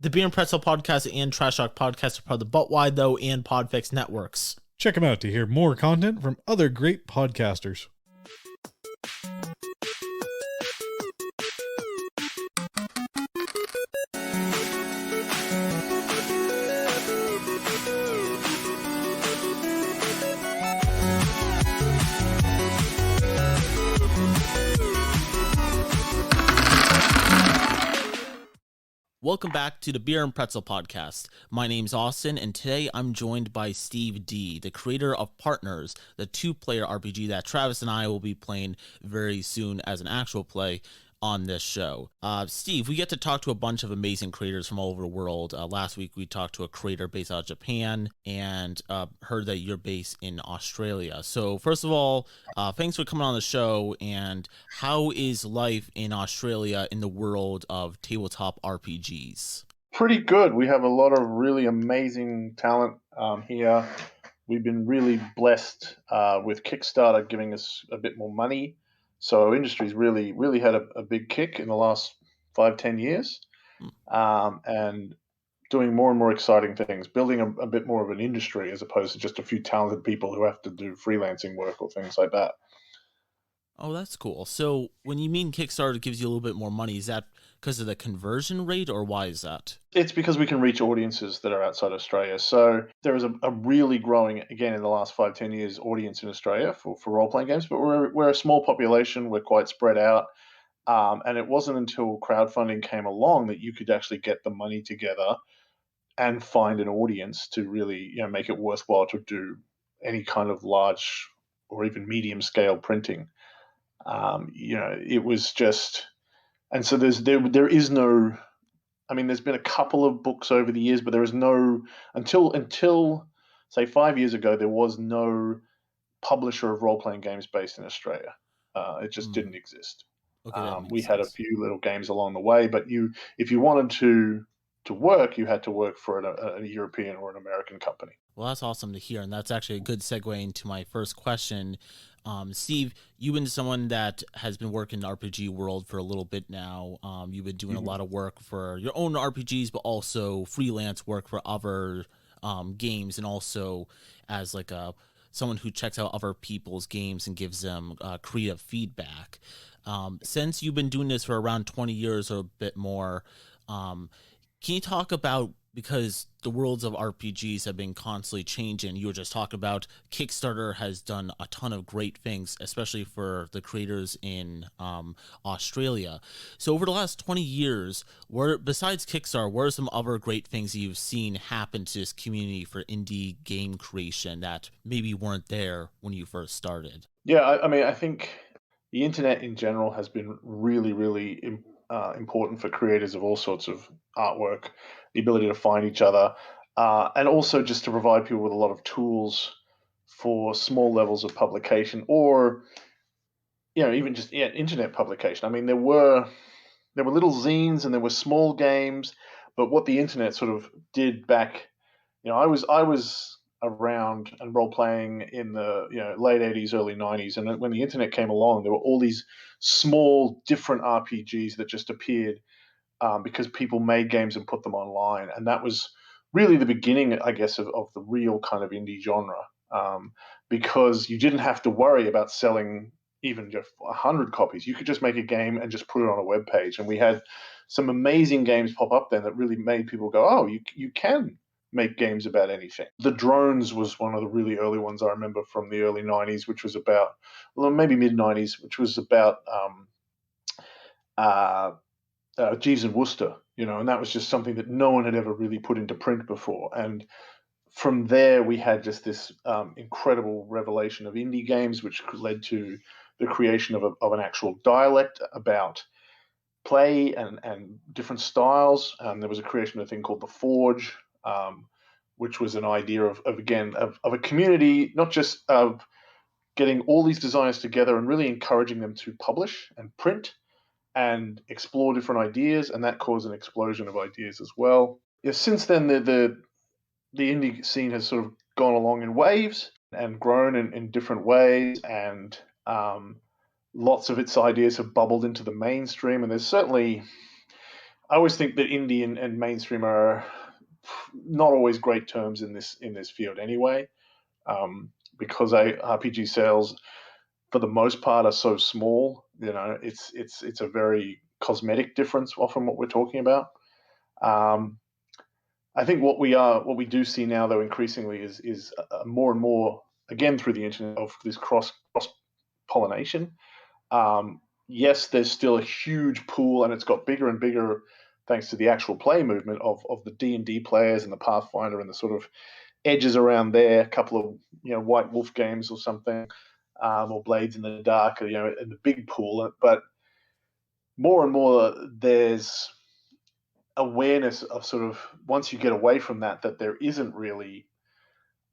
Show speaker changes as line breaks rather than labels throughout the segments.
The Beer and Pretzel podcast and Trash Talk podcast are part of the But Why Though and Podfix networks.
Check them out to hear more content from other great podcasters.
Welcome back to the Beer and Pretzel podcast. My name's Austen, and today I'm joined by Steve D, the creator of Partners, the two-player RPG that Travis and I will be playing very soon as an actual play on this show. Steve, we get to talk to a bunch of amazing creators from all over the world. Last week we talked to a creator based out of Japan and heard that you're based in Australia. So first of all, thanks for coming on the show. And how is life in Australia in the world of tabletop RPGs?
Pretty good. We have a lot of really amazing talent here. We've been really blessed with Kickstarter giving us a bit more money. So our industry's really had a big kick in the last 5-10 years, and doing more and more exciting things, building a bit more of an industry as opposed to just a few talented people who have to do freelancing work or things like that.
Oh, that's cool. So when you mean Kickstarter gives you a little bit more money, is that because of the conversion rate, or why is that?
It's because we can reach audiences that are outside Australia. So there is a really growing, again, in the last 5-10 years, audience in Australia for role-playing games, but we're a small population. We're quite spread out. And it wasn't until crowdfunding came along that you could actually get the money together and find an audience to really, make it worthwhile to do any kind of large or even medium scale printing. It was just, and so there is no. I mean, there's been a couple of books over the years, but there is no until say 5 years ago, there was no publisher of role playing games based in Australia. It just didn't exist.
Okay,
We had a few little games along the way, but if you wanted to work, you had to work for a European or an American company.
Well, that's awesome to hear, and that's actually a good segue into my first question. Steve, you've been someone that has been working in the RPG world for a little bit now. You've been doing a lot of work for your own RPGs, but also freelance work for other games, and also as like someone who checks out other people's games and gives them creative feedback. Since you've been doing this for around 20 years or a bit more, can you talk about, because the worlds of RPGs have been constantly changing, you were just talking about Kickstarter has done a ton of great things, especially for the creators in Australia. So over the last 20 years, besides Kickstarter, what are some other great things you've seen happen to this community for indie game creation that maybe weren't there when you first started?
Yeah, I mean, I think the internet in general has been really important for creators of all sorts of artwork, the ability to find each other, and also just to provide people with a lot of tools for small levels of publication, or even just internet publication. I mean, there were little zines and there were small games, but what the internet sort of did back, I was around and role playing in the late 80s, early 90s, and when the internet came along, there were all these small different RPGs that just appeared because people made games and put them online, and that was really the beginning, I guess, of the real kind of indie genre, because you didn't have to worry about selling even just 100 copies. You could just make a game and just put it on a web page, and we had some amazing games pop up then that really made people go, oh, you can make games about anything. The Drones was one of the really early ones I remember from the early 90s, which was about, well, maybe mid 90s, which was about Jeeves and Wooster, and that was just something that no one had ever really put into print before. And from there, we had just this incredible revelation of indie games, which led to the creation of an actual dialect about play and different styles. There was a creation of a thing called the Forge, which was an idea of a community, not just of getting all these designers together and really encouraging them to publish and print and explore different ideas, and that caused an explosion of ideas as well. Yeah, since then, the indie scene has sort of gone along in waves and grown in different ways, and lots of its ideas have bubbled into the mainstream. And there's certainly, I always think that indie and mainstream are not always great terms in this field anyway, because RPG sales for the most part are so small. It's a very cosmetic difference often what we're talking about. Um, I think what we do see now though increasingly is more and more, again through the internet, of this cross pollination. Yes, there's still a huge pool, and it's got bigger and bigger thanks to the actual play movement of the D&D players and the Pathfinder and the sort of edges around there, a couple of White Wolf games or something, or Blades in the Dark, in the big pool. But more and more, there's awareness of sort of, once you get away from that there isn't really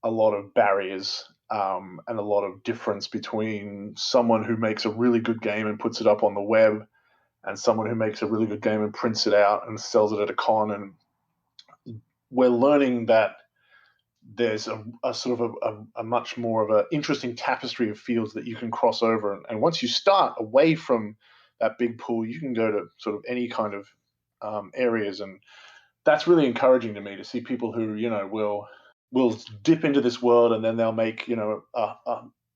a lot of barriers, and a lot of difference between someone who makes a really good game and puts it up on the web and someone who makes a really good game and prints it out and sells it at a con. And we're learning that there's a sort of a much more of an interesting tapestry of fields that you can cross over. And once you start away from that big pool, you can go to sort of any kind of areas. And that's really encouraging to me, to see people who will dip into this world, and then they'll make a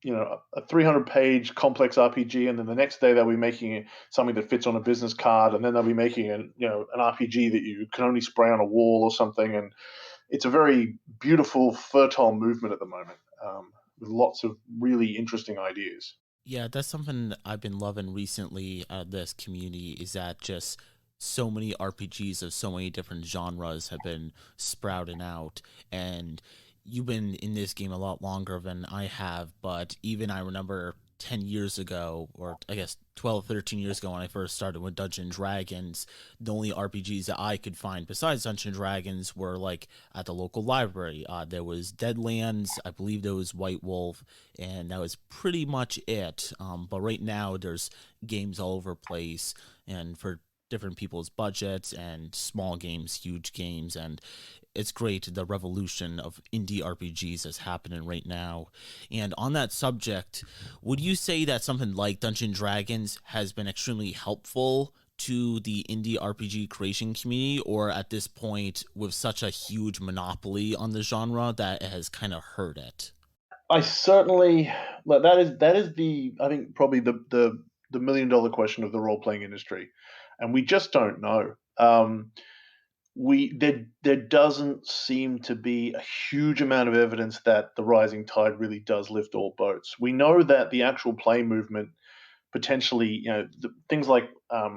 300-page complex RPG, and then the next day they'll be making something that fits on a business card, and then they'll be making an RPG that you can only spray on a wall or something. And it's a very beautiful, fertile movement at the moment, with lots of really interesting ideas.
Yeah, that's something that I've been loving recently out of this community, is that just so many RPGs of so many different genres have been sprouting out. And you've been in this game a lot longer than I have, but even I remember 10 years ago, or I guess 12, 13 years ago when I first started with Dungeons and Dragons, the only RPGs that I could find besides Dungeons and Dragons were like at the local library. There was Deadlands, I believe there was White Wolf, and that was pretty much it. But right now there's games all over the place, and for different people's budgets, and small games, huge games, and it's great, the revolution of indie RPGs is happening right now. And on that subject, would you say that something like Dungeons and Dragons has been extremely helpful to the indie RPG creation community, or at this point, with such a huge monopoly on the genre, that it has kind of hurt it?
I certainly, like, that is the, I think, probably the $1 million question of the role playing industry, and we just don't know. There doesn't seem to be a huge amount of evidence that the rising tide really does lift all boats. We know that the actual play movement potentially, things like, I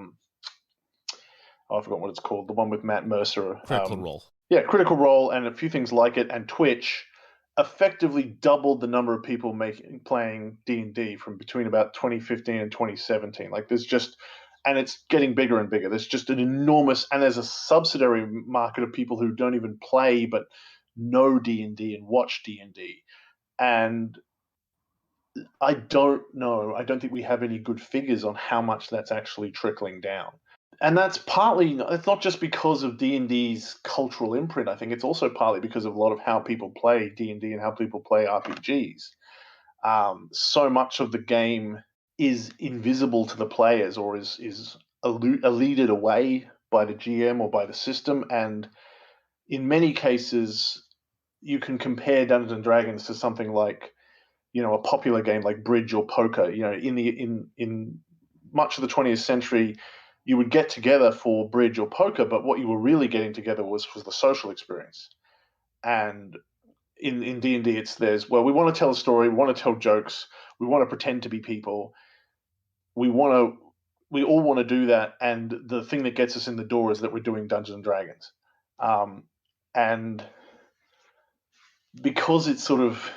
forgot what it's called, the one with Matt Mercer.
Critical Role.
Yeah, Critical Role and a few things like it, and Twitch effectively doubled the number of people playing D&D from between about 2015 and 2017. Like, and it's getting bigger and bigger. There's just an enormous, and there's a subsidiary market of people who don't even play but know D&D and watch D&D. And I don't know. I don't think we have any good figures on how much that's actually trickling down. And that's partly, it's not just because of D&D's cultural imprint. I think it's also partly because of a lot of how people play D&D and how people play RPGs. So much of the game is invisible to the players, or is eluded away by the GM or by the system. And in many cases, you can compare Dungeons and Dragons to something like, a popular game like bridge or poker. In much of the 20th century, you would get together for bridge or poker, but what you were really getting together was the social experience. And in D&D, we want to tell a story, we want to tell jokes, we want to pretend to be people, we all want to do that, and the thing that gets us in the door is that we're doing Dungeons and Dragons. And because it's sort of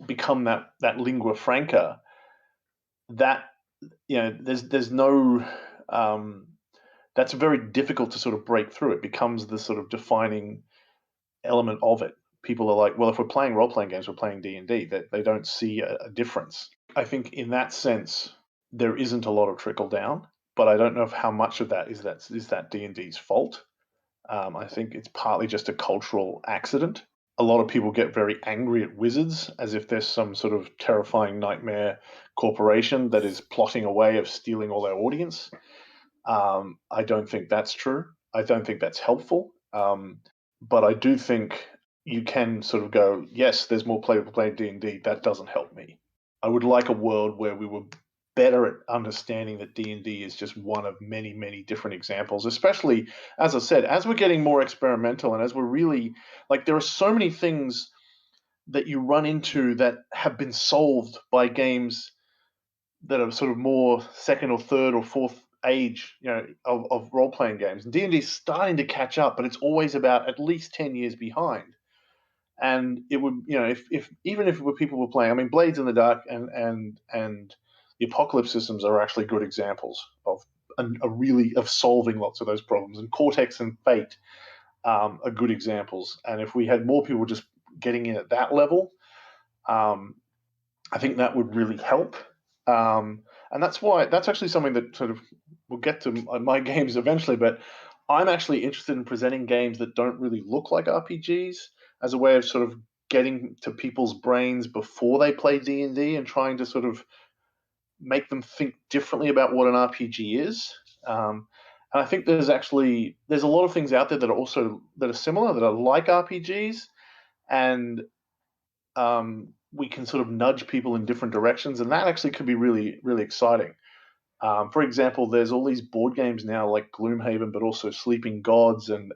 become that lingua franca, that there's no that's very difficult to sort of break through. It becomes the sort of defining element of it. People are like, well, if we're playing role playing games, we're playing D&D. That they don't see a difference. I think in that sense, there isn't a lot of trickle down, but I don't know if how much of that is that D&D's fault. I think it's partly just a cultural accident. A lot of people get very angry at Wizards as if there's some sort of terrifying nightmare corporation that is plotting a way of stealing all their audience. I don't think that's true. I don't think that's helpful. But I do think you can sort of go, yes, there's more people playing D&D. That doesn't help me. I would like a world where we were better at understanding that D&D is just one of many, many different examples, especially, as I said, as we're getting more experimental and as we're really, like, there are so many things that you run into that have been solved by games that are sort of more second or third or fourth age, of role-playing games. And D&D is starting to catch up, but it's always about at least 10 years behind. And it would, if even if people were playing, I mean, Blades in the Dark and the Apocalypse systems are actually good examples of of solving lots of those problems. And Cortex and Fate are good examples. And if we had more people just getting in at that level, I think that would really help. And that's actually something that sort of we'll get to my games eventually, but I'm actually interested in presenting games that don't really look like RPGs as a way of sort of getting to people's brains before they play D&D and trying to sort of make them think differently about what an RPG is. And I think there's a lot of things out there that are similar, that are like RPGs, and we can sort of nudge people in different directions, and that actually could be really, really exciting. For example, there's all these board games now like Gloomhaven, but also Sleeping Gods and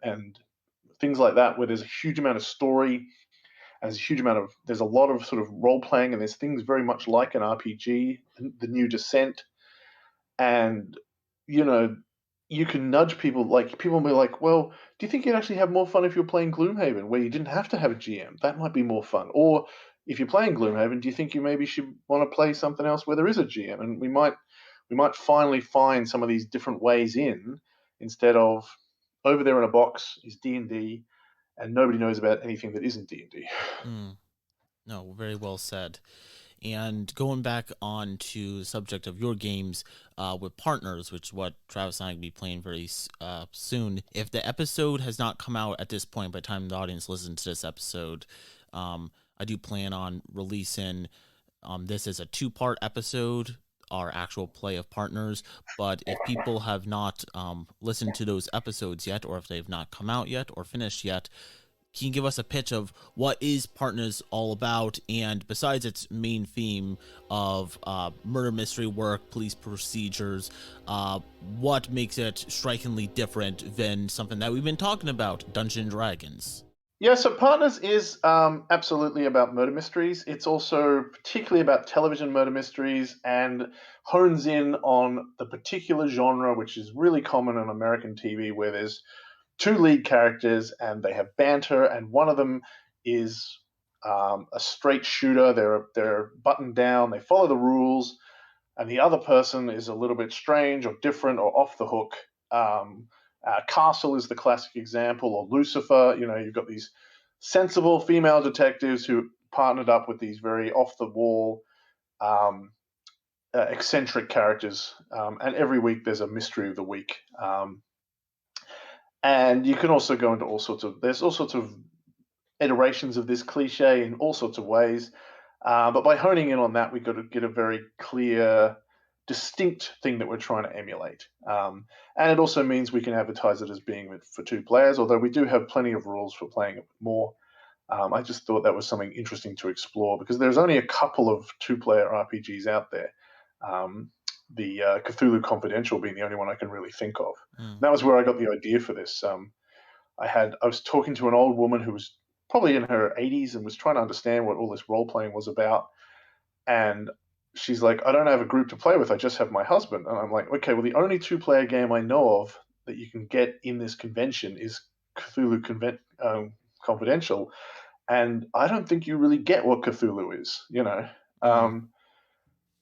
things like that, where there's a huge amount of story, and there's a lot of sort of role playing, and there's things very much like an RPG, the New Descent, and you know you can nudge people. Like, people will be like, well, do you think you'd actually have more fun if you're playing Gloomhaven, where you didn't have to have a GM? That might be more fun. Or if you're playing Gloomhaven, do you think you maybe should want to play something else where there is a GM? And we might finally find some of these different ways in, instead of over there in a box is D&D, and nobody knows about anything that isn't D&D.
No, very well said. And going back on to the subject of your games with partners, which is what Travis and I will be playing very soon. If the episode has not come out at this point, by the time the audience listens to this episode, I do plan on releasing this as a 2-part episode, our actual play of partners. But if people have not listened to those episodes yet, or if they've not come out yet or finished yet, can you give us a pitch of what is Partners all about? And besides its main theme of murder mystery work, police procedures, what makes it strikingly different than something that we've been talking about, Dungeons and Dragons?
Yeah, so Partners is absolutely about murder mysteries. It's also particularly about television murder mysteries, and hones in on the particular genre, which is really common on American TV, where there's 2 lead characters and they have banter, and one of them is a straight shooter. They're buttoned down, they follow the rules, and the other person is a little bit strange or different or off the hook. Castle is the classic example, or Lucifer. You've got these sensible female detectives who partnered up with these very off the wall, eccentric characters, and every week there's a mystery of the week. And you can also go into there's all sorts of iterations of this cliche in all sorts of ways. But by honing in on that, we've got to get a very clear, distinct thing that we're trying to emulate. And it also means we can advertise it as being for 2 players, although we do have plenty of rules for playing it more. I just thought that was something interesting to explore, because there's only a couple of 2-player RPGs out there. The Cthulhu Confidential being the only one I can really think of. That was where I got the idea for this. I was talking to an old woman who was probably in her 80s and was trying to understand what all this role playing was about. And she's like, I don't have a group to play with. I just have my husband. And I'm like, okay, well, the only 2-player game I know of that you can get in this convention is Cthulhu Confidential. And I don't think you really get what Cthulhu is,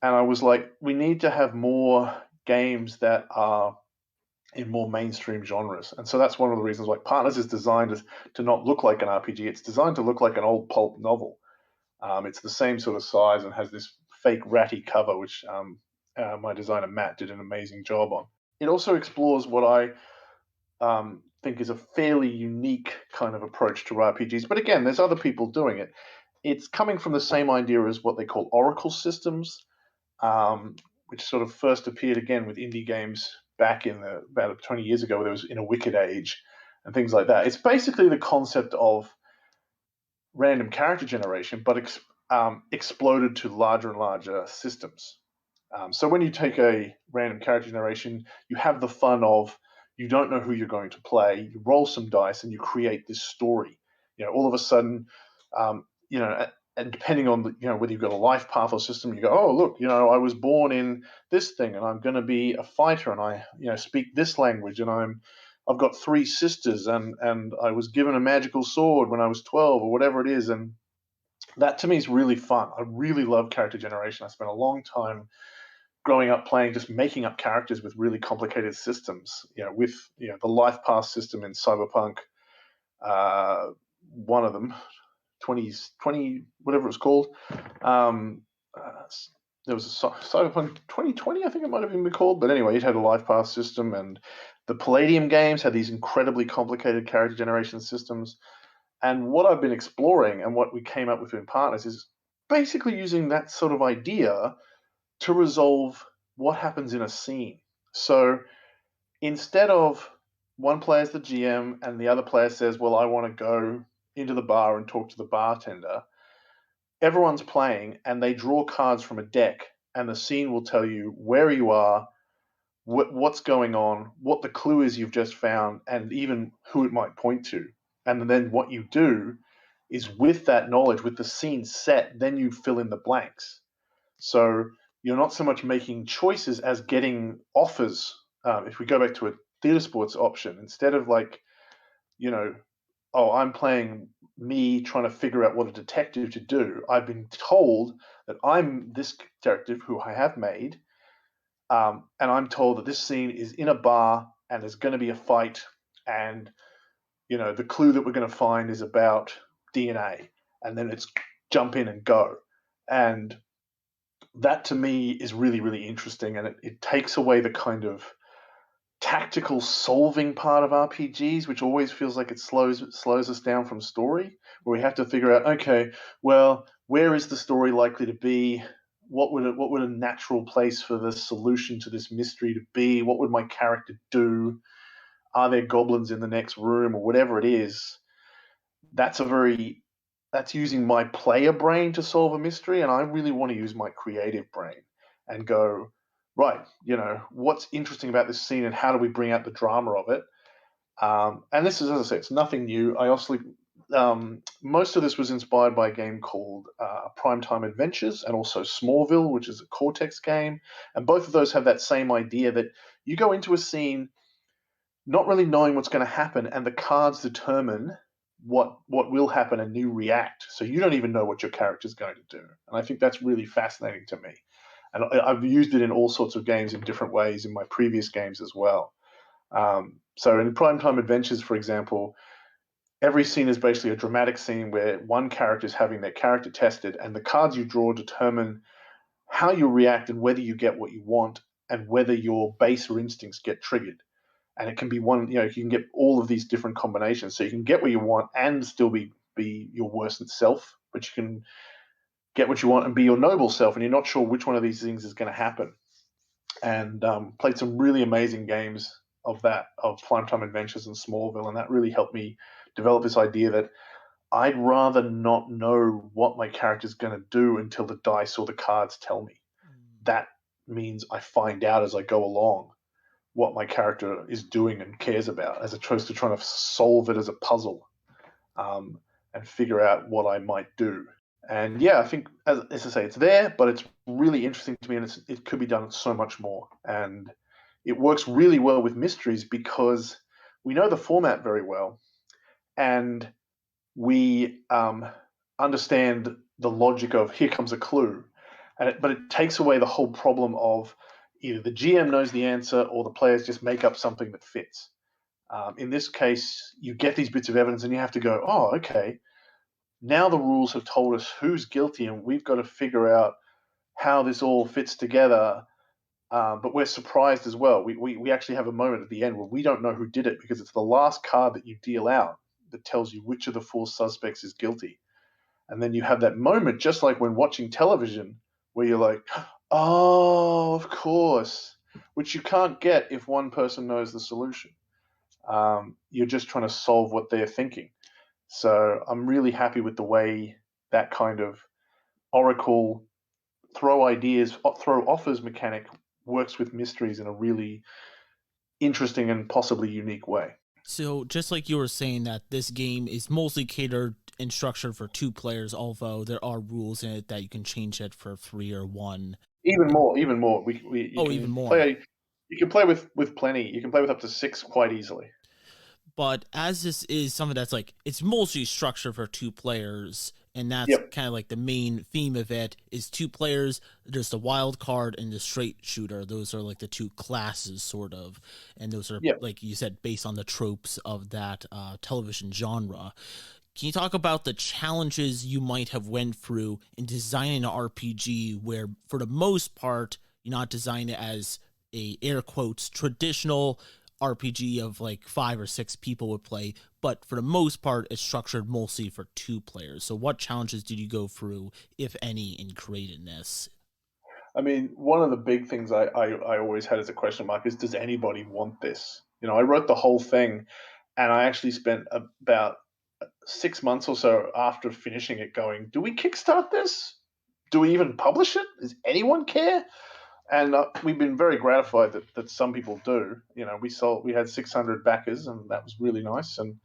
and I was like, we need to have more games that are in more mainstream genres. And so that's one of the reasons why Partners is designed to not look like an RPG. It's designed to look like an old pulp novel. It's the same sort of size and has this fake ratty cover, which my designer Matt did an amazing job on. It also explores what I think is a fairly unique kind of approach to RPGs. But again, there's other people doing it. It's coming from the same idea as what they call Oracle systems, which sort of first appeared again with indie games back in about 20 years ago, where there was in a Wicked Age and things like that. It's basically the concept of random character generation, but exploded to larger and larger systems. So when you take a random character generation, you have the fun of, you don't know who you're going to play. You roll some dice and you create this story. All of a sudden, and depending on whether you've got a life path or system, you go, oh look, I was born in this thing, and I'm going to be a fighter, and I speak this language, and I've got 3 sisters, and I was given a magical sword when I was 12 or whatever it is, and that to me is really fun. I really love character generation. I spent a long time growing up playing, just making up characters with really complicated systems. With the life path system in Cyberpunk, one of them, 20 whatever it was called. There was a Cyberpunk 2020, I think it might have even been called. But anyway, it had a life path system, and the Palladium games had these incredibly complicated character generation systems. And what I've been exploring and what we came up with in Partners is basically using that sort of idea to resolve what happens in a scene. So instead of one player's the GM and the other player says, well, I want to go into the bar and talk to the bartender, everyone's playing and they draw cards from a deck, and the scene will tell you where you are, what's going on, what the clue is you've just found, and even who it might point to. And then what you do is, with that knowledge, with the scene set, then you fill in the blanks. So you're not so much making choices as getting offers. If we go back to a theatre sports option, instead of oh, I'm playing me trying to figure out what a detective to do, I've been told that I'm this detective who I have made, and I'm told that this scene is in a bar and there's going to be a fight, and the clue that we're going to find is about DNA, and then it's jump in and go. And that to me is really, really interesting, and it takes away the kind of tactical solving part of RPGs, which always feels like it slows us down from story, where we have to figure out, okay, well, where is the story likely to be? What would a natural place for the solution to this mystery to be? What would my character do? Are there goblins in the next room, or whatever it is? That's using my player brain to solve a mystery, and I really want to use my creative brain and go, right, what's interesting about this scene and how do we bring out the drama of it? And this is, as I say, it's nothing new. I also, most of this was inspired by a game called Primetime Adventures, and also Smallville, which is a Cortex game. And both of those have that same idea that you go into a scene not really knowing what's going to happen, and the cards determine what will happen, and you react. So you don't even know what your character's going to do. And I think that's really fascinating to me. And I've used it in all sorts of games in different ways in my previous games as well. So in Primetime Adventures, for example, every scene is basically a dramatic scene where one character is having their character tested, and the cards you draw determine how you react and whether you get what you want, and whether your baser instincts get triggered. And it can be one, you can get all of these different combinations. So you can get what you want and still be your worst self, but you can get what you want and be your noble self, and you're not sure which one of these things is going to happen. And played some really amazing games of Primetime Adventures and Smallville, and that really helped me develop this idea that I'd rather not know what my character's going to do until the dice or the cards tell me. That means I find out as I go along what my character is doing and cares about, as opposed to trying to solve it as a puzzle, and figure out what I might do. And yeah, I think, as I say, it's there, but it's really interesting to me, and it could be done so much more. And it works really well with mysteries because we know the format very well, and we understand the logic of, here comes a clue, but it takes away the whole problem of either the GM knows the answer or the players just make up something that fits. In this case, you get these bits of evidence and you have to go, oh, okay, now the rules have told us who's guilty, and we've got to figure out how this all fits together. But we're surprised as well. We actually have a moment at the end where we don't know who did it, because it's the last card that you deal out that tells you which of the 4 suspects is guilty. And then you have that moment, just like when watching television, where you're like, oh, of course. which you can't get if one person knows the solution. You're just trying to solve what they're thinking. So I'm really happy with the way that kind of Oracle throw offers mechanic works with mysteries in a really interesting and possibly unique way.
So just like you were saying that this game is mostly catered and structured for 2 players, although there are rules in it that you can change it for 3 or 1.
Even more. We
Oh, even more.
You can play with plenty. You can play with up to 6 quite easily.
But as this is something that's like, it's mostly structured for 2 players, and that's
Yep.
kind of like the main theme of it is 2 players. There's the wild card and the straight shooter. Those are like the 2 classes, sort of, and those are,
Yep.
like you said, based on the tropes of that television genre. Can you talk about the challenges you might have went through in designing an RPG where, for the most part, you're not designing it as a air quotes traditional RPG of like 5 or 6 people would play, but for the most part, it's structured mostly for 2 players. So, what challenges did you go through, if any, in creating this?
I mean, one of the big things I always had as a question mark is, does anybody want this? You know, I wrote the whole thing, and I actually spent about 6 months or so after finishing it going, do we kickstart this? Do we even publish it? Does anyone care? And we've been very gratified that some people do. You know, we had 600 backers, and that was really nice. And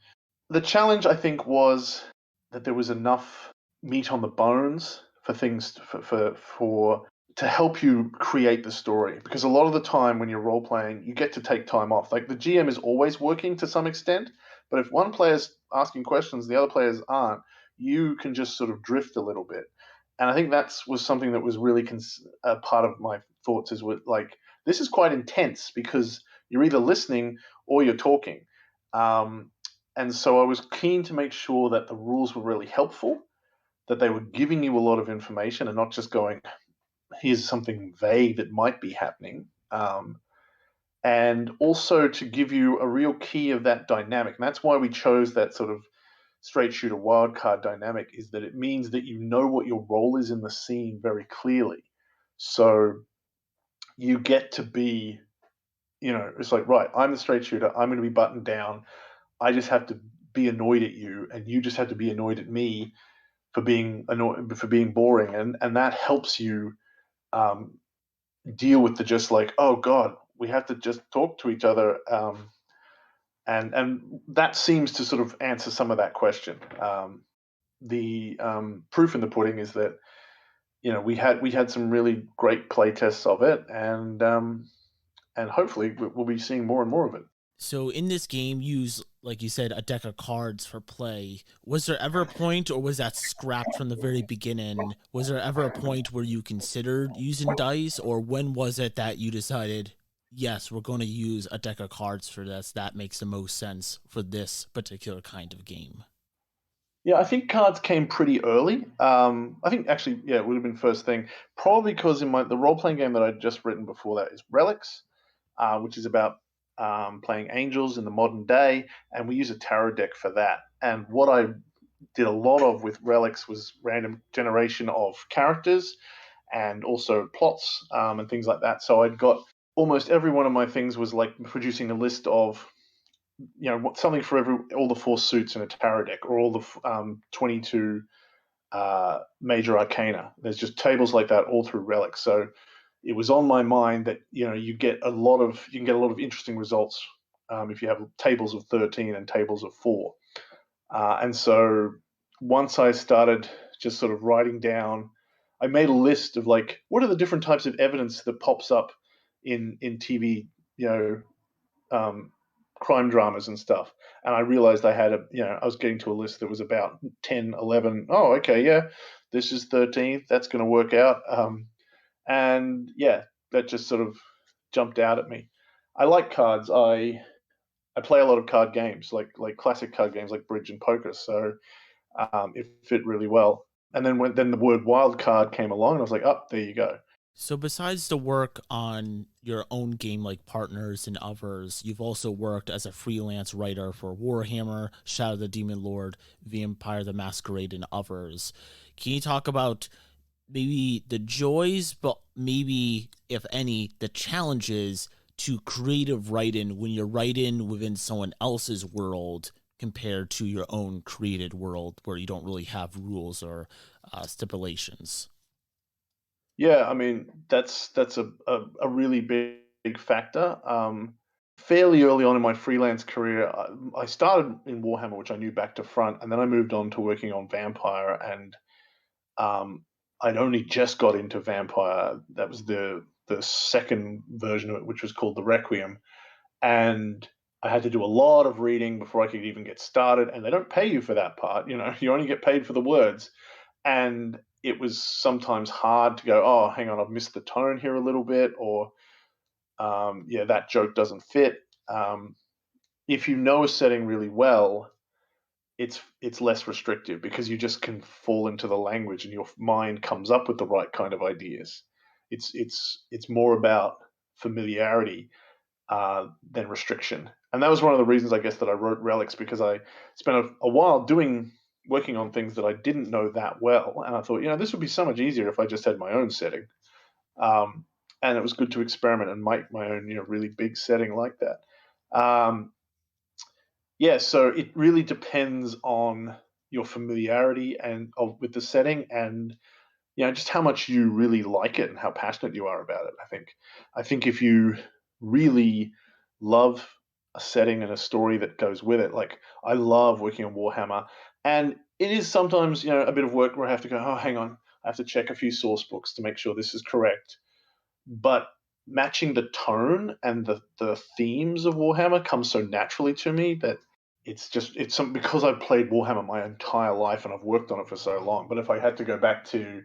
the challenge, I think, was that there was enough meat on the bones for things for to help you create the story. Because a lot of the time when you're role playing, you get to take time off. Like the GM is always working to some extent, but if one player's asking questions, the other players aren't, you can just sort of drift a little bit. And I think that's was something that was really a part of my thoughts is with like this is quite intense because you're either listening or you're talking. Um, and so I was keen to make sure that the rules were really helpful, that they were giving you a lot of information and not just going, here's something vague that might be happening. And also to give you a real key of that dynamic. And that's why we chose that sort of straight shooter wildcard dynamic, is that it means that you know what your role is in the scene very clearly. So you get to be, you know, it's like, right, I'm the straight shooter, I'm going to be buttoned down. I just have to be annoyed at you, and you just have to be annoyed at me for being annoyed for being boring, and that helps you um, deal with the just like, oh god, we have to just talk to each other, and that seems to sort of answer some of that question. The proof in the pudding is that you know we had some really great play tests of it, and hopefully we'll be seeing more and more of it.
So in this game, use, like you said, a deck of cards for play. Was there ever a point, or was that scrapped from the very beginning? Was there ever a point where you considered using dice, or when was it that you decided, yes, we're going to use a deck of cards for this? That makes the most sense for this particular kind of game.
Yeah, I think cards came pretty early. I think actually, yeah, it would have been first thing. Probably because in the role playing game that I'd just written before that is Relics, which is about playing angels in the modern day, and we use a tarot deck for that. And what I did a lot of with Relics was random generation of characters and also plots and things like that. So I'd got almost every one of my things was like producing a list of something for all the 4 suits in a tarot deck, or all the 22 major arcana. There's just tables like that all through Relic. So it was on my mind that you can get a lot of interesting results if you have tables of 13 and tables of 4. And so once I started just sort of writing down, I made a list of like what are the different types of evidence that pops up in TV, um, crime dramas and stuff. And I realized I was getting to a list that was about 10, 11. Oh, okay, yeah, this is 13th. That's going to work out. And yeah, that just sort of jumped out at me. I like cards. I play a lot of card games, like classic card games like bridge and poker. So it fit really well. And then the word wild card came along, and I was like, oh, there you go.
So besides the work on your own game like Partners and others, you've also worked as a freelance writer for Warhammer, Shadow the Demon Lord, Vampire the Masquerade, and others. Can you talk about maybe the joys, but maybe, if any, the challenges to creative writing when you're writing within someone else's world compared to your own created world where you don't really have rules or stipulations.
Yeah, I mean that's a really big factor. Fairly early on in my freelance career, I started in Warhammer, which I knew back to front, and then I moved on to working on Vampire, and um, I'd only just got into Vampire. That was the second version of it, which was called the Requiem, and I had to do a lot of reading before I could even get started. And they don't pay you for that part, you know. You only get paid for the words, and it was sometimes hard to go, oh, hang on, I've missed the tone here a little bit, or yeah, that joke doesn't fit. Um, if you know a setting really well, it's less restrictive because you just can fall into the language and your mind comes up with the right kind of ideas. It's more about familiarity than restriction, and that was one of the reasons I guess that I wrote Relics, because I spent a while working on things that I didn't know that well, and I thought, this would be so much easier if I just had my own setting. Um, and it was good to experiment and make my own, really big setting like that. Um, yeah, so it really depends on your familiarity with the setting, and just how much you really like it and how passionate you are about it. I think if you really love a setting and a story that goes with it, like I love working on Warhammer, and it is sometimes a bit of work where I have to go, oh, hang on, I have to check a few source books to make sure this is correct. But matching the tone and the themes of Warhammer comes so naturally to me that it's some because I've played Warhammer my entire life and I've worked on it for so long. But if I had to go back to,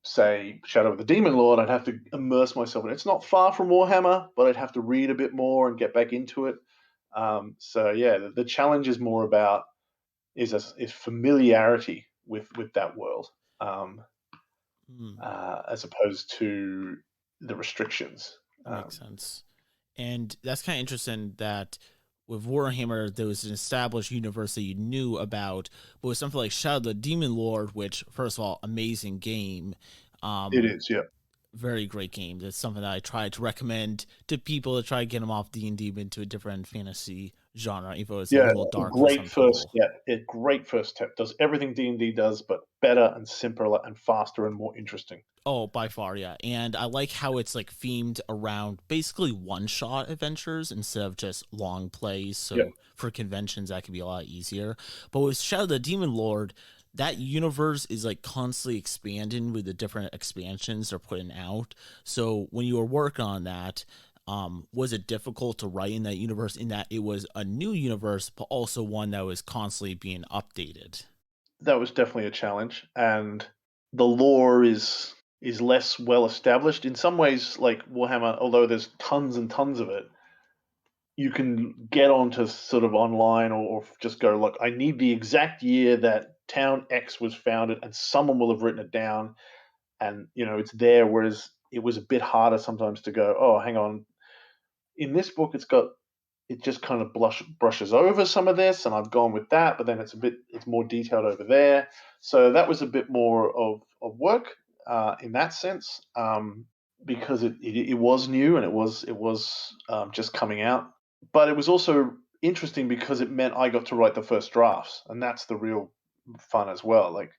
say, Shadow of the Demon Lord, I'd have to immerse myself in it. It's not far from Warhammer, but I'd have to read a bit more and get back into it. So yeah, the challenge is more about is familiarity with that world, um,
Hmm,
as opposed to the restrictions.
that makes sense. And that's kind of interesting that with Warhammer, there was an established universe that you knew about, but with something like Shadow of the Demon Lord, which, first of all, amazing game,
It
um,
is, yeah.
very great game. That's something that I try to recommend to people to try to get them off D&D into a different fantasy genre, even though it's a
Yeah,
little
a
dark for
great
some
first
people.
step. A great first step. Does everything D&D does, but better and simpler and faster and more interesting.
Oh, by far, yeah. And I like how it's like themed around basically one shot adventures instead of just long plays.
Yeah,
So for conventions, that can be a lot easier. But with Shadow of the Demon Lord, that universe is like constantly expanding with the different expansions they're putting out. So when you were working on that, was it difficult to write in that universe in that it was a new universe, but also one that was constantly being updated?
that was definitely a challenge. And the lore is less well established. In some ways, like Warhammer, although there's tons and tons of it, you can get onto sort of online, or just go, look, I need the exact year that town X was founded, and someone will have written it down, and it's there. Whereas it was a bit harder sometimes to go, oh, hang on, in this book it just kind of brushes over some of this, and I've gone with that, but then it's more detailed over there. So that was a bit more of work in that sense, because it was new, and it was just coming out. But it was also interesting because it meant I got to write the first drafts, and that's the real fun as well. Like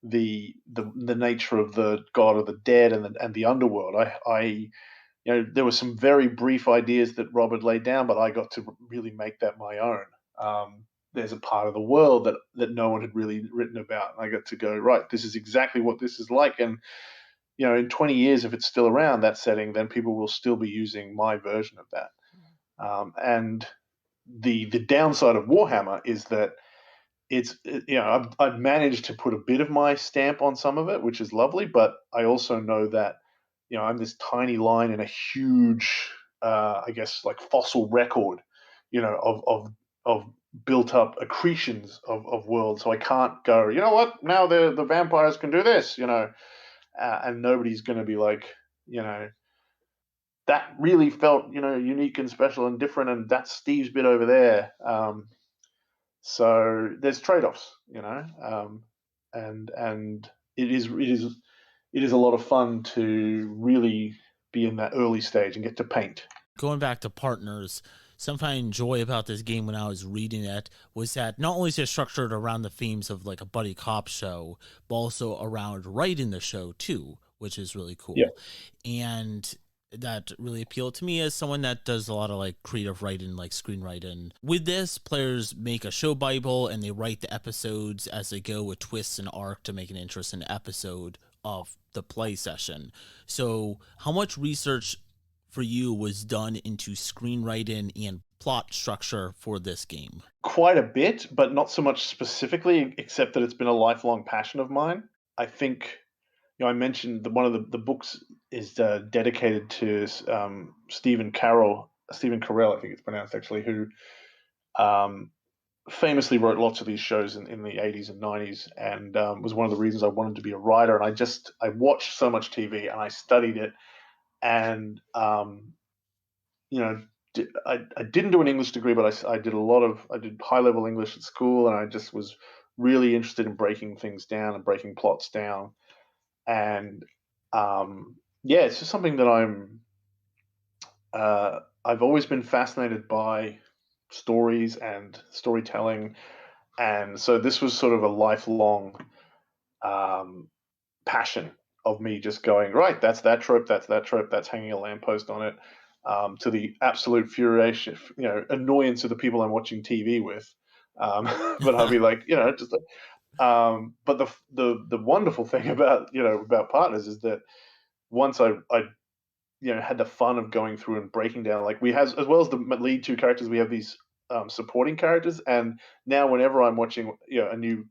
the nature of the god of the dead and the underworld. I there were some very brief ideas that Rob had laid down, but I got to really make that my own. There's a part of the world that no one had really written about, and I got to go, right, this is exactly what this is like. And in 20 years, if it's still around, that setting, then people will still be using my version of that. And the downside of Warhammer is that I've managed to put a bit of my stamp on some of it, which is lovely, but I also know that I'm this tiny line in a huge, I guess, like fossil record, of built up accretions of worlds. So I can't go, what, now the vampires can do this, and nobody's going to be like, you know that really felt unique and special and different, and that's Steve's bit over there. So there's trade-offs, and it is it is a lot of fun to really be in that early stage and get to paint.
Going back to partners, something I enjoy about this game when I was reading it was that not only is it structured around the themes of like a buddy cop show, but also around writing the show too, which is really
Yeah.
cool. And that really appealed to me as someone that does a lot of like creative writing, like screenwriting. With this, players make a show Bible and they write the episodes as they go with twists and arc to make an interesting episode of the play session. So how much research for you was done into screenwriting and plot structure for this game?
Quite a bit, but not so much specifically, except that it's been a lifelong passion of mine. I think, I mentioned that one of the books is dedicated to Stephen Carell, I think it's pronounced actually, who um, famously wrote lots of these shows in the 80s and 90s, and was one of the reasons I wanted to be a writer. And I watched so much TV and I studied it, and you know, I didn't do an English degree, but I did I did high level English at school, and I just was really interested in breaking things down and breaking plots down. And yeah, it's just something that I've always been fascinated by stories and storytelling, and so this was sort of a lifelong um, passion of me just going, right, that's that trope, that's hanging a lamppost on it, to the absolute furiation, annoyance of the people I'm watching TV with. But I'll be like, just. But the wonderful thing about about partners is that once I had the fun of going through and breaking down, like we have, as well as the lead two characters, we have these supporting characters, and now whenever I'm watching a new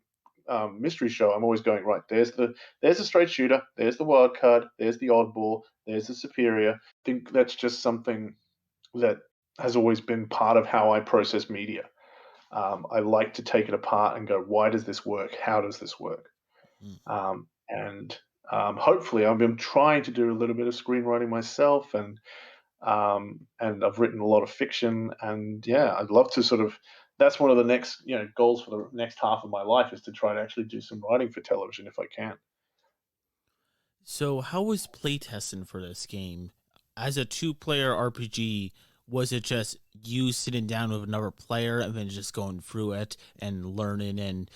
mystery show, I'm always going, right, there's the straight shooter, there's the wild card, there's the oddball, there's the superior. I think that's just something that has always been part of how I process media. I like to take it apart and go, why does this work? How does this work? And hopefully, I've been trying to do a little bit of screenwriting myself, and I've written a lot of fiction. And yeah, I'd love to sort of. That's one of the next goals for the next half of my life, is to try to actually do some writing for television if I can.
So, how was playtesting for this game? As a two-player RPG, was it just you sitting down with another player and then just going through it and learning and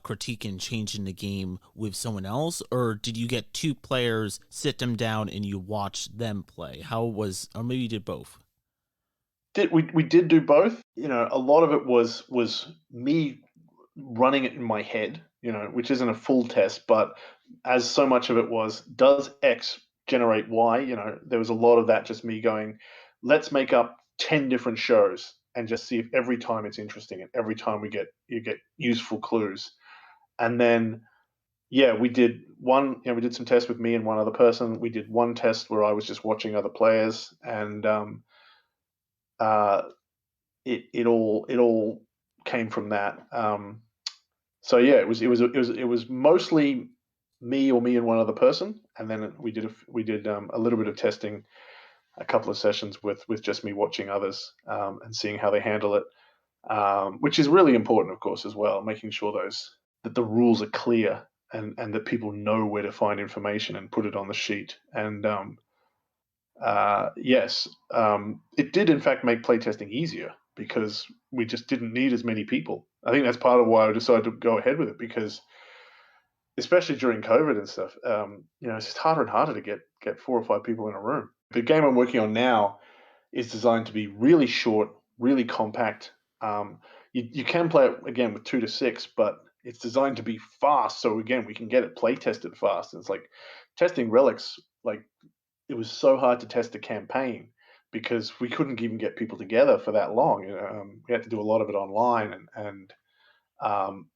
critiquing, changing the game with someone else, or did you get two players, sit them down, and you watch them play? How was, or maybe you did both?
We did do both. A lot of it was me running it in my head, which isn't a full test, but as so much of it was, does X generate Y? There was a lot of that, just me going, let's make up 10 different shows and just see if every time it's interesting and every time you get useful clues. And then yeah, we did some tests with me and one other person. We did one test where I was just watching other players, and uh, it all came from that. So yeah, it was mostly me and one other person, and then we did a little bit of testing, a couple of sessions with just me watching others, and seeing how they handle it, which is really important, of course, as well, making sure that the rules are clear, and that people know where to find information and put it on the sheet. And yes, it did in fact make playtesting easier because we just didn't need as many people. I think that's part of why I decided to go ahead with it, because especially during COVID and stuff, it's just harder and harder to get 4 or 5 people in a room. The game I'm working on now is designed to be really short, really compact. You can play it again with 2 to 6, but it's designed to be fast. So again, we can get it play tested fast. And it's like testing relics. Like, it was so hard to test a campaign because we couldn't even get people together for that long. We had to do a lot of it online, and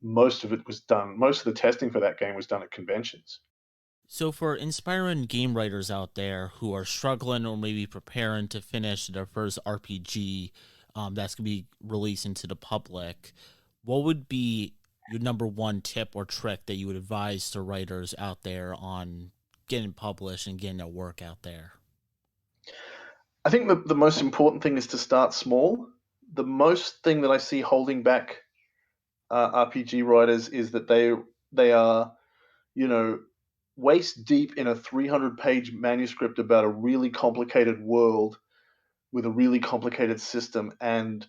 most of it was done. Most of the testing for that game was done at conventions.
So, for inspiring game writers out there who are struggling or maybe preparing to finish their first RPG that's going to be released into the public, what would be your number one tip or trick that you would advise to writers out there on getting published and getting their work out there?
I think the most important thing is to start small. The most thing that I see holding back RPG writers is that they are, you know waist deep in a 300-page manuscript about a really complicated world with a really complicated system, and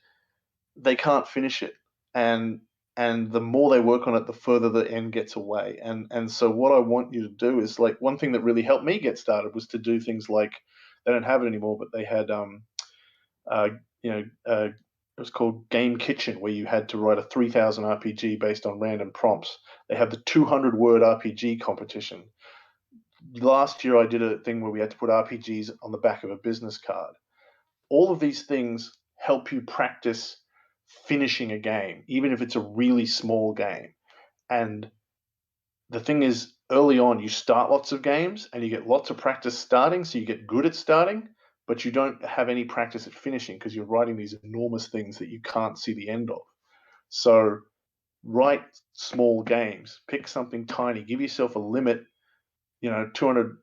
they can't finish it. And the more they work on it, the further the end gets away. And so what I want you to do is, like, one thing that really helped me get started was to do things like, they don't have it anymore, but they had uh, you know it was called Game Kitchen, where you had to write a 3,000 RPG based on random prompts. They have the 200-word RPG competition. Last year, I did a thing where we had to put RPGs on the back of a business card. All of these things help you practice finishing a game, even if it's a really small game. And the thing is, early on, you start lots of games and you get lots of practice starting, so you get good at starting, but you don't have any practice at finishing because you're writing these enormous things that you can't see the end of. So write small games, pick something tiny, give yourself a limit, 200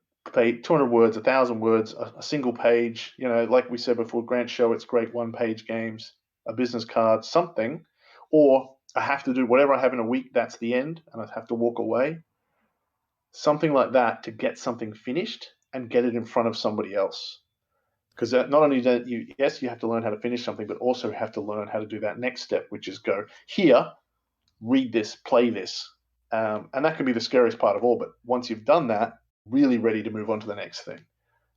words, 1,000 words, a single page, like we said before, Grant Showitt's great one-page games, a business card, something, or I have to do whatever I have in a week, that's the end, and I have to walk away. Something like that to get something finished and get it in front of somebody else. Because not only that, you have to learn how to finish something, but also have to learn how to do that next step, which is go, here, read this, play this. And that can be the scariest part of all. But once you've done that, really ready to move on to the next thing.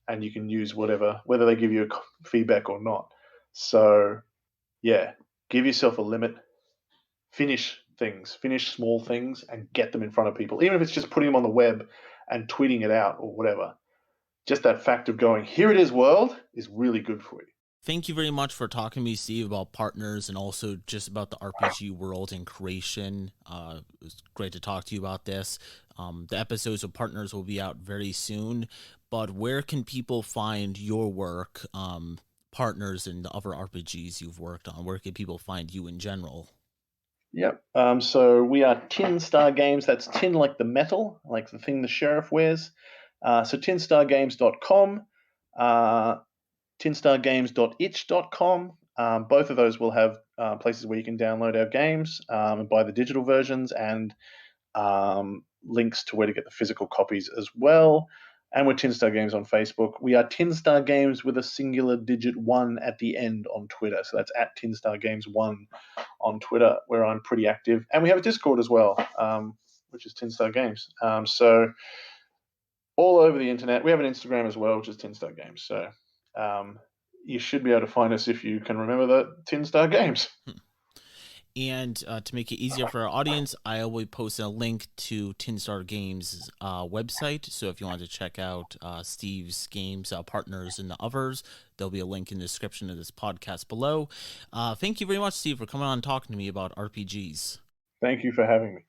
And you can use whether they give you feedback or not. So, yeah, give yourself a limit. Finish things, finish small things, and get them in front of people. Even if it's just putting them on the web and tweeting it out or whatever. Just that fact of going, here it is, world, is really good for you.
Thank you very much for talking to me, Steve, about partners and also just about the RPG world and creation. It was great to talk to you about this. The episodes of Partners will be out very soon, but where can people find your work, Partners, and the other RPGs you've worked on? Where can people find you in general?
Yep. So we are Tin Star Games. That's tin like the metal, like the thing the sheriff wears. So tinstargames.com, tinstargames.itch.com. Both of those will have places where you can download our games and buy the digital versions, and links to where to get the physical copies as well. And we're Tin Star Games on Facebook. We are Tin Star Games with a singular digit 1 at the end on Twitter. So that's at Tin Star Games 1 on Twitter, where I'm pretty active. And we have a Discord as well, which is Tin Star Games. So all over the internet. We have an Instagram as well, which is Tin Star Games. So you should be able to find us if you can remember the Tin Star Games.
And to make it easier for our audience, I will post a link to Tin Star Games' website. So if you want to check out Steve's games, Partners, and the others, there'll be a link in the description of this podcast below. Thank you very much, Steve, for coming on and talking to me about RPGs.
Thank you for having me.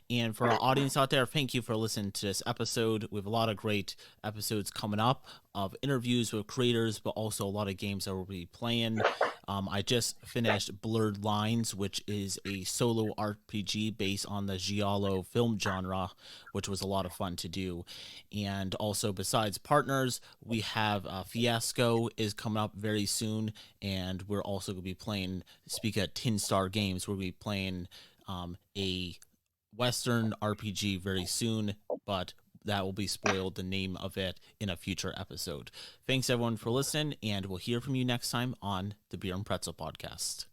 And for our audience out there, thank you for listening to this episode. We have a lot of great episodes coming up of interviews with creators, but also a lot of games that we'll be playing. I just finished Blurred Lines, which is a solo RPG based on the giallo film genre, which was a lot of fun to do. And also, besides Partners, we have Fiasco is coming up very soon, and we're also going to be playing, speak at Tin Star Games, we'll be playing a Western RPG very soon, but that will be spoiled, the name of it, in a future episode. Thanks, everyone, for listening, and we'll hear from you next time on the Beer and Pretzel podcast.